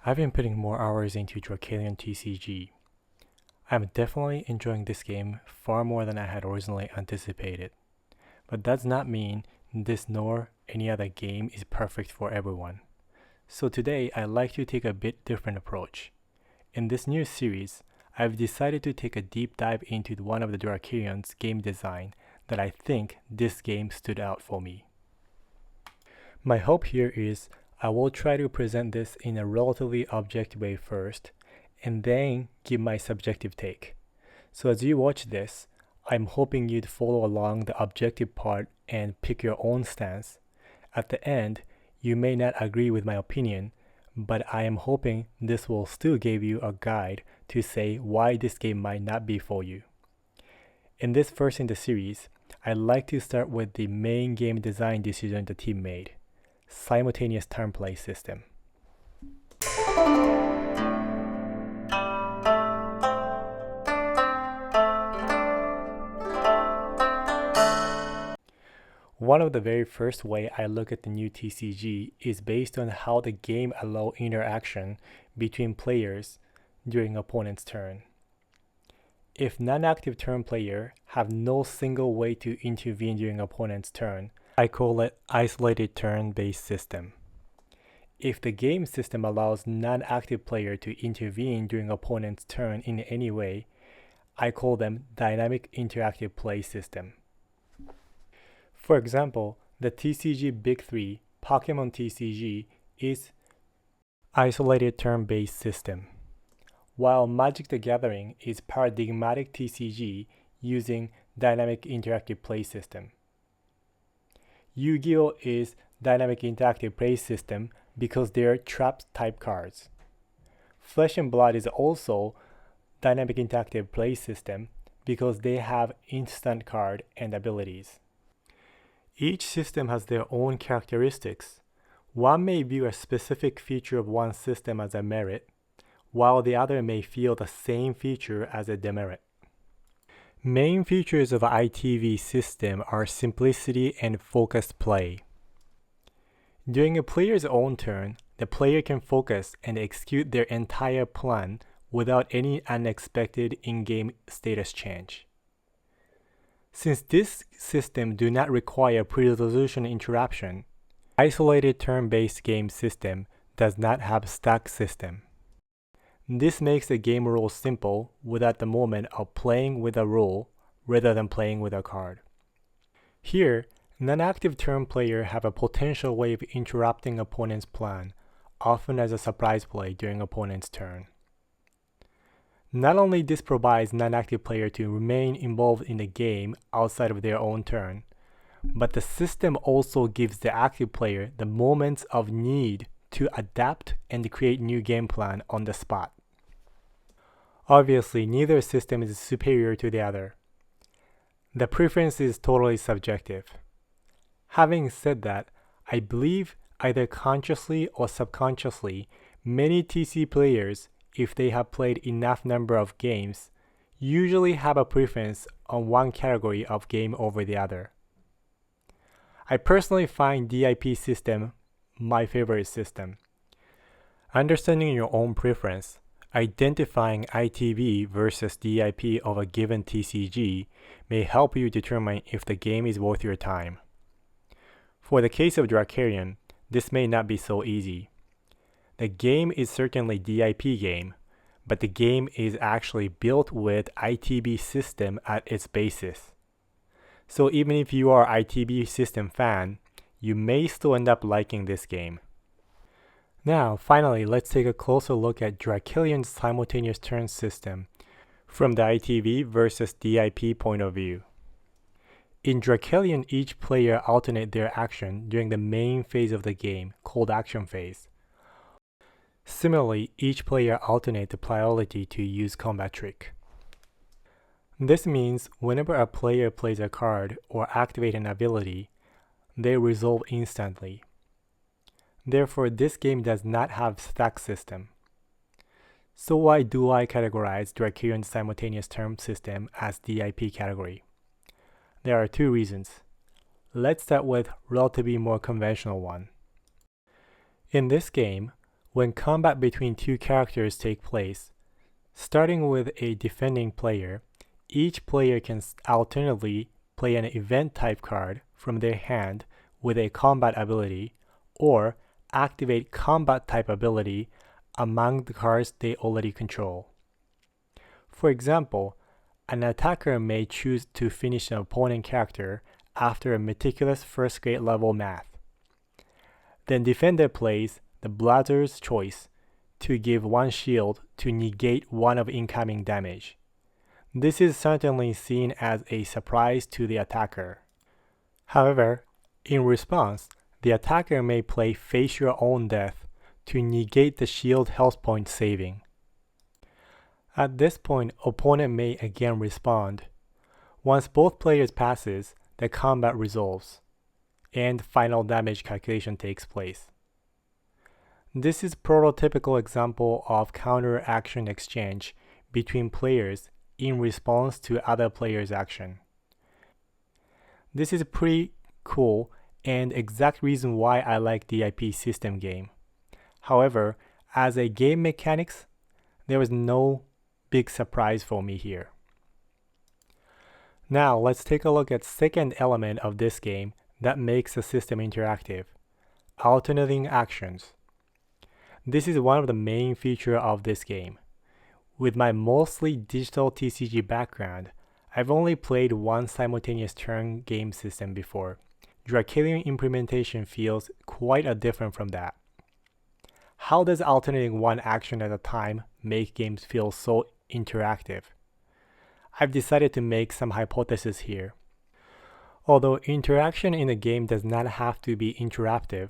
I've been putting more hours into Drakerion TCG. I'm definitely enjoying this game far more than I had originally anticipated. But that does not mean this nor any other game is perfect for everyone. So today I'd like to take a bit different approach. In this new series, I've decided to take a deep dive into one of the Drakerion's game design that I think this game stood out for me. My hope here is I will try to present this in a relatively objective way first, and then give my subjective take. So as you watch this, I'm hoping you'd follow along the objective part and pick your own stance. At the end, you may not agree with my opinion, but I am hoping this will still give you a guide to say why this game might not be for you. In this first in the series, I'd like to start with the main game design decision the team made: simultaneous turn play system. One of the very first way I look at the new TCG is based on how the game allows interaction between players during opponent's turn. If non-active turn player have no single way to intervene during opponent's turn, I call it isolated turn-based system. If the game system allows non-active player to intervene during opponent's turn in any way, I call them dynamic interactive play system. For example, the TCG Big 3, Pokemon TCG, is isolated turn-based system, while Magic the Gathering is paradigmatic TCG using dynamic interactive play system. Yu-Gi-Oh! Is dynamic interactive play system because they're trap type cards. Flesh and Blood is also dynamic interactive play system because they have instant card and abilities. Each system has their own characteristics. One may view a specific feature of one system as a merit, while the other may feel the same feature as a demerit. Main features of ITB system are simplicity and focused play. During a player's own turn, the player can focus and execute their entire plan without any unexpected in-game status change. Since this system do not require pre-resolution interruption, isolated turn-based game system does not have stack system. This makes the game rules simple without the moment of playing with a rule rather than playing with a card. Here, non-active turn player have a potential way of interrupting opponent's plan, often as a surprise play during opponent's turn. Not only this provides non-active player to remain involved in the game outside of their own turn, but the system also gives the active player the moments of need to adapt and create new game plan on the spot. Obviously, neither system is superior to the other. The preference is totally subjective. Having said that, I believe either consciously or subconsciously, many TC players, if they have played enough number of games, usually have a preference on one category of game over the other. I personally find DIP system my favorite system. Understanding your own preference, identifying ITB versus DIP of a given TCG may help you determine if the game is worth your time. For the case of Drakerion, this may not be so easy. The game is certainly DIP game, but the game is actually built with ITB system at its basis. So even if you are ITB system fan, you may still end up liking this game. Now, finally, let's take a closer look at Drakerion's simultaneous turn system from the ITB versus DIP point of view. In Drakerion, each player alternate their action during the main phase of the game, called action phase. Similarly, each player alternate the priority to use combat trick. This means whenever a player plays a card or activate an ability, they resolve instantly. Therefore, this game does not have stack system. So why do I categorize Drakerion's simultaneous turn system as DIP category? There are two reasons. Let's start with relatively more conventional one. In this game, when combat between two characters take place. Starting with a defending player, each player can alternately play an event type card from their hand with a combat ability, or activate combat type ability among the cards they already control. For example, an attacker may choose to finish an opponent character after a meticulous first grade level math. Then defender plays the Blazer's Choice to give one shield to negate one of incoming damage. This is certainly seen as a surprise to the attacker. However, in response, the attacker may play Face Your Own Death to negate the shield health point saving. At this point, opponent may again respond. Once both players passes, the combat resolves, and final damage calculation takes place. This is a prototypical example of counter-action exchange between players in response to other players' action. This is pretty cool and exact reason why I like DIP system game. However, as a game mechanics, there was no big surprise for me here. Now let's take a look at second element of this game that makes the system interactive: alternating actions. This is one of the main features of this game. With my mostly digital TCG background, I've only played one simultaneous turn game system before. Drakerion implementation feels quite different from that. How does alternating one action at a time make games feel so interactive? I've decided to make some hypotheses here. Although interaction in a game does not have to be interactive,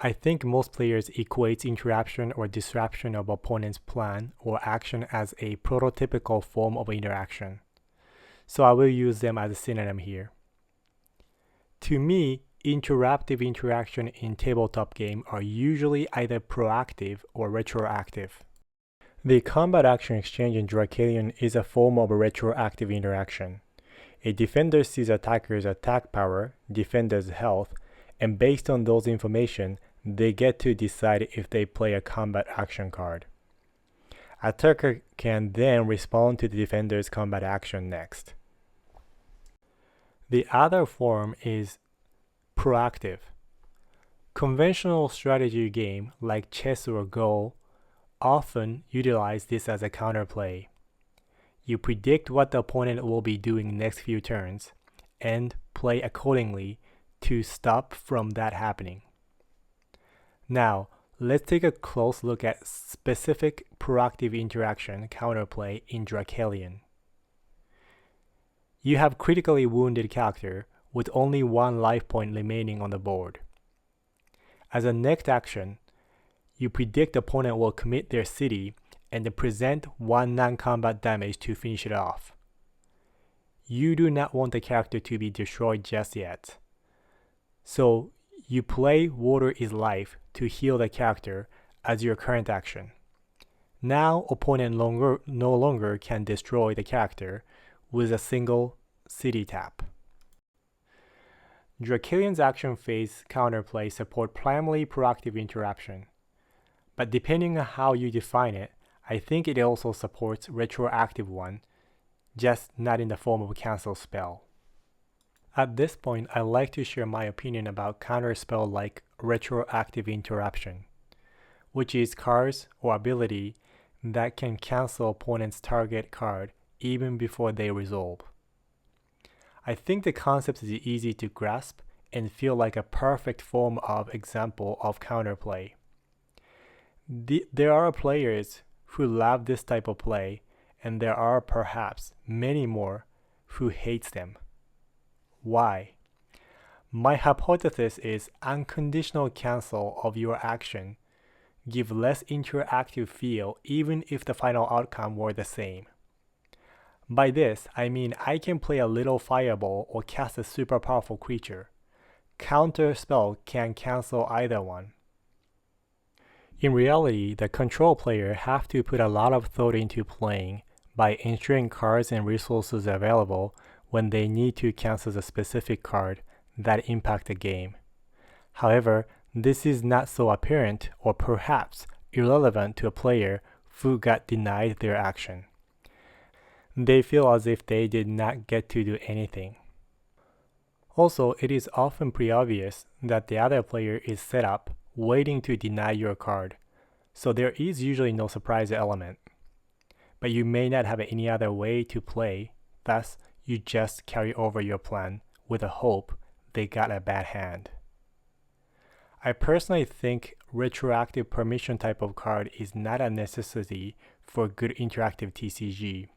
I think most players equate interruption or disruption of opponent's plan or action as a prototypical form of interaction. So I will use them as a synonym here. To me, interruptive interaction in tabletop game are usually either proactive or retroactive. The combat action exchange in Drakerion is a form of a retroactive interaction. A defender sees attacker's attack power, defender's health, and based on those information, they get to decide if they play a combat action card. Attacker can then respond to the defender's combat action next. The other form is proactive. Conventional strategy game like chess or Go often utilize this as a counterplay. You predict what the opponent will be doing next few turns and play accordingly to stop from that happening. Now, let's take a close look at specific proactive interaction counterplay in Drakerion. You have critically wounded character with only one life point remaining on the board. As a next action, you predict the opponent will commit their city and present one non-combat damage to finish it off. You do not want the character to be destroyed just yet. So you play Water is Life to heal the character as your current action. Now opponent no longer can destroy the character with a single city tap. Drakerion's action phase counterplay support primarily proactive interaction, but depending on how you define it, I think it also supports retroactive one, just not in the form of a cancel spell. At this point, I'd like to share my opinion about counterspell like retroactive interruption, which is cards or ability that can cancel opponent's target card even before they resolve. I think the concept is easy to grasp and feel like a perfect form of example of counterplay. There are players who love this type of play, and there are perhaps many more who hates them. Why? My hypothesis is unconditional cancel of your action give less interactive feel even if the final outcome were the same. By this, I mean I can play a little fireball or cast a super powerful creature. Counterspell can cancel either one. In reality, the control player have to put a lot of thought into playing by ensuring cards and resources are available when they need to cancel a specific card that impact the game. However, this is not so apparent or perhaps irrelevant to a player who got denied their action. They feel as if they did not get to do anything. Also, it is often pretty obvious that the other player is set up waiting to deny your card, so there is usually no surprise element. But you may not have any other way to play, thus you just carry over your plan with the hope they got a bad hand. I personally think retroactive permission type of card is not a necessity for good interactive TCG.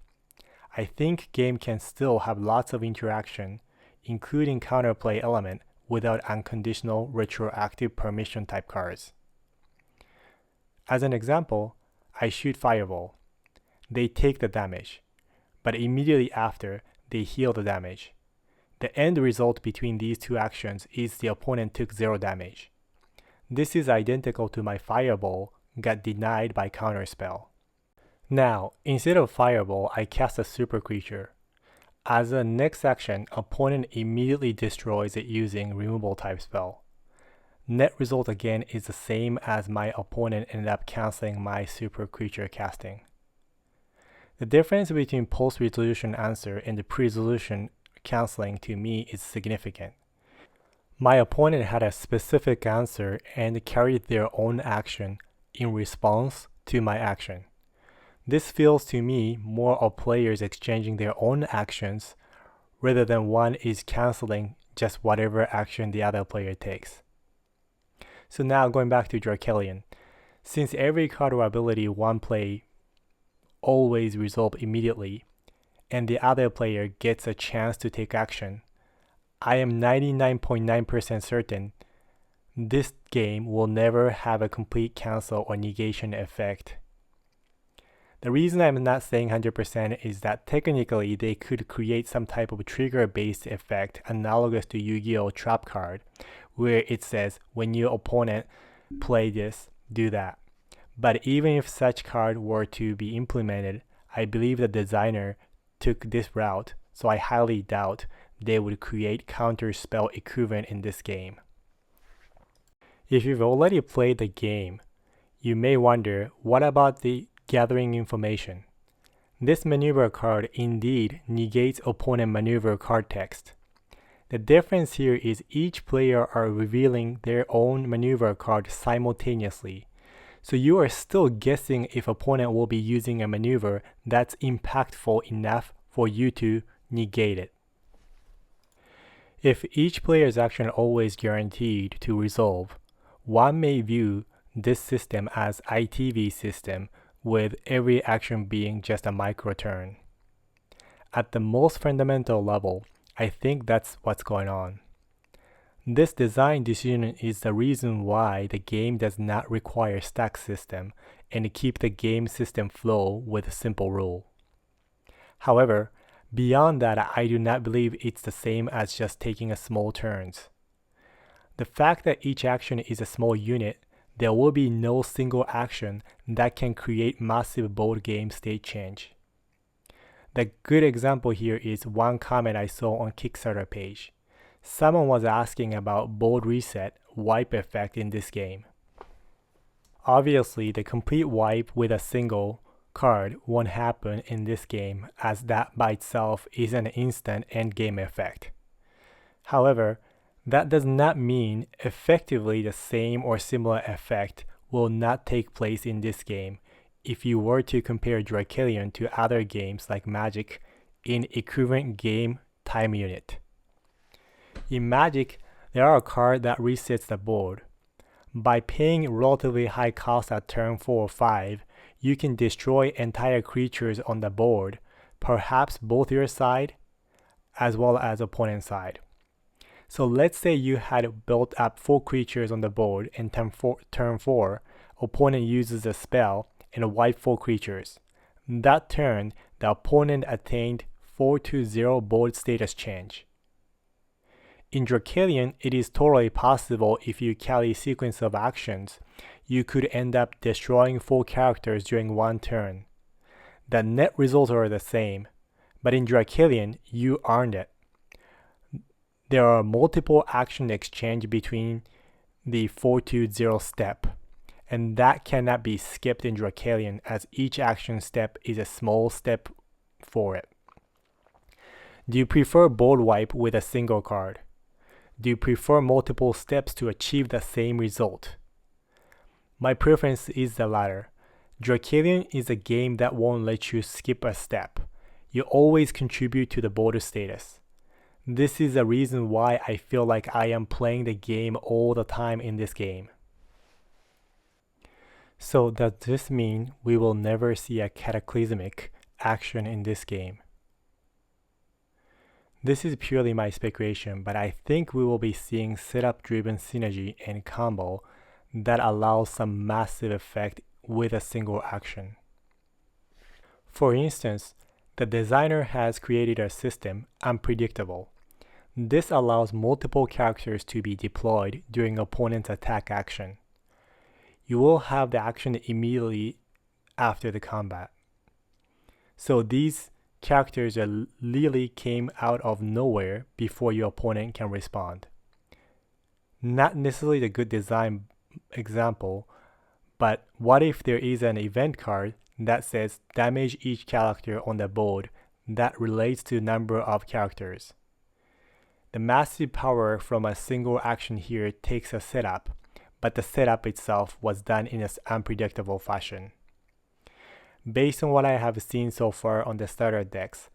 I think game can still have lots of interaction, including counterplay element, without unconditional retroactive permission type cards. As an example, I shoot Fireball. They take the damage, but immediately after, they heal the damage. The end result between these two actions is the opponent took 0 damage. This is identical to my Fireball got denied by Counterspell. Now, instead of Fireball, I cast a super creature. As a next action, opponent immediately destroys it using removal type spell. Net result again is the same as my opponent ended up canceling my super creature casting. The difference between post-resolution answer and the pre-resolution canceling to me is significant. My opponent had a specific answer and carried their own action in response to my action. This feels to me more of players exchanging their own actions rather than one is canceling just whatever action the other player takes. So now going back to Drakerion, since every card or ability one play always resolve immediately and the other player gets a chance to take action, I am 99.9% certain this game will never have a complete cancel or negation effect. The reason I'm not saying 100% is that technically they could create some type of trigger-based effect analogous to Yu-Gi-Oh! Trap card, where it says when your opponent play this, do that. But even if such card were to be implemented, I believe the designer took this route, so I highly doubt they would create counterspell equivalent in this game. If you've already played the game, you may wonder, what about the gathering information? This maneuver card indeed negates opponent maneuver card text. The difference here is each player are revealing their own maneuver card simultaneously. So you are still guessing if opponent will be using a maneuver that's impactful enough for you to negate it. If each player's action always guaranteed to resolve, one may view this system as ITB system with every action being just a micro turn. At the most fundamental level, I think that's what's going on. This design decision is the reason why the game does not require stack system and keep the game system flow with a simple rule. However, beyond that, I do not believe it's the same as just taking a small turns. The fact that each action is a small unit, there will be no single action that can create massive board game state change. The good example here is one comment I saw on Kickstarter page. Someone was asking about board reset wipe effect in this game. Obviously, the complete wipe with a single card won't happen in this game, as that by itself is an instant endgame effect. However, that does not mean effectively the same or similar effect will not take place in this game if you were to compare Drakerion to other games like Magic in equivalent game time unit. In Magic, there are cards that resets the board. By paying relatively high cost at turn 4 or 5, you can destroy entire creatures on the board, perhaps both your side as well as opponent's side. So let's say you had built up 4 creatures on the board and turn 4, opponent uses a spell and wipe 4 creatures. That turn, the opponent attained 4-0 board status change. In Drakerion, it is totally possible if you carry a sequence of actions, you could end up destroying 4 characters during one turn. The net results are the same, but in Drakerion, you earned it. There are multiple action exchange between the 4-2-0 step, and that cannot be skipped in Drakerion as each action step is a small step for it. Do you prefer board wipe with a single card? Do you prefer multiple steps to achieve the same result? My preference is the latter. Drakerion is a game that won't let you skip a step. You always contribute to the board status. This is the reason why I feel like I am playing the game all the time in this game. So does this mean we will never see a cataclysmic action in this game? This is purely my speculation, but I think we will be seeing setup-driven synergy and combo that allows some massive effect with a single action. For instance, the designer has created a system, Unpredictable. This allows multiple characters to be deployed during opponent's attack action. You will have the action immediately after the combat. So these characters literally came out of nowhere before your opponent can respond. Not necessarily a good design example, but what if there is an event card that says damage each character on the board that relates to number of characters? The massive power from a single action here takes a setup, but the setup itself was done in an unpredictable fashion. Based on what I have seen so far on the starter decks,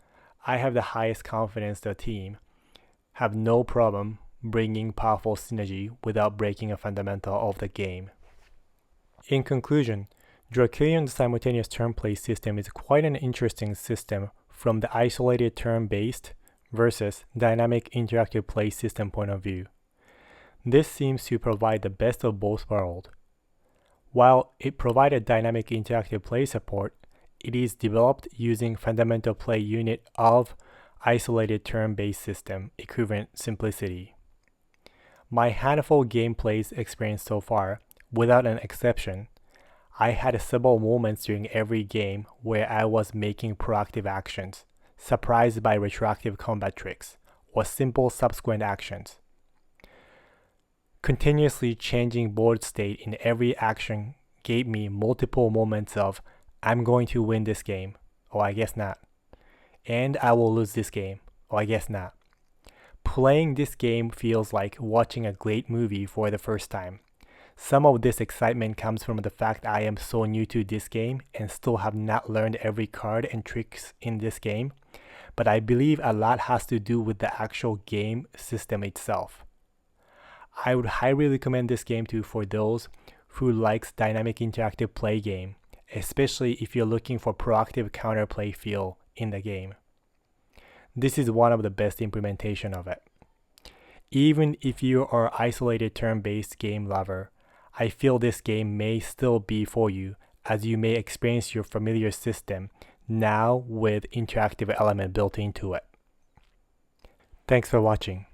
I have the highest confidence the team have no problem bringing powerful synergy without breaking a fundamental of the game. In conclusion, Drakerion's simultaneous turn play system is quite an interesting system from the isolated turn-based versus dynamic interactive play system point of view. This seems to provide the best of both worlds. While it provided dynamic interactive play support, it is developed using fundamental play unit of isolated turn-based system equivalent simplicity. My handful gameplays experience so far, without an exception, I had several moments during every game where I was making proactive actions, surprised by retroactive combat tricks, or simple subsequent actions. Continuously changing board state in every action gave me multiple moments of, I'm going to win this game, or I guess not. And I will lose this game, or I guess not. Playing this game feels like watching a great movie for the first time. Some of this excitement comes from the fact I am so new to this game and still have not learned every card and tricks in this game, but I believe a lot has to do with the actual game system itself. I would highly recommend this game for those who likes dynamic interactive play game, especially if you're looking for proactive counterplay feel in the game. This is one of the best implementation of it. Even if you are isolated turn-based game lover, I feel this game may still be for you, as you may experience your familiar system now with interactive element built into it. Thanks for watching.